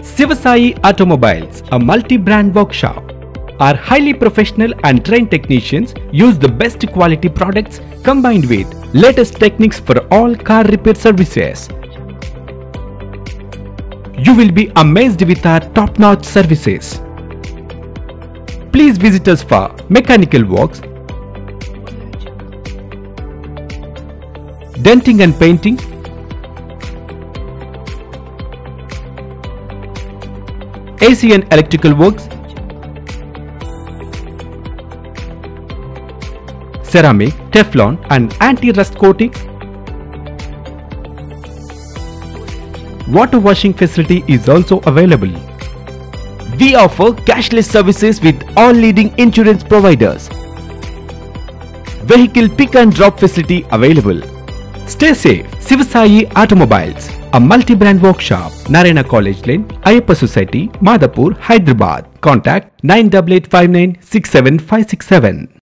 Shiva Sai Automobiles, a multi-brand workshop. Our highly professional and trained technicians use the best quality products combined with latest techniques for all car repair services. You will be amazed with our top-notch services. Please visit us for mechanical works, denting and painting, AC and electrical works, ceramic, Teflon and anti-rust coating. Water washing facility is also available. We offer cashless services with all leading insurance providers. Vehicle pick and drop facility available. Stay safe. Shiva Sai Automobiles, a multi-brand workshop. Narayana College Lane, Ayyappa Society, Madhapur, Hyderabad. Contact 9885967567.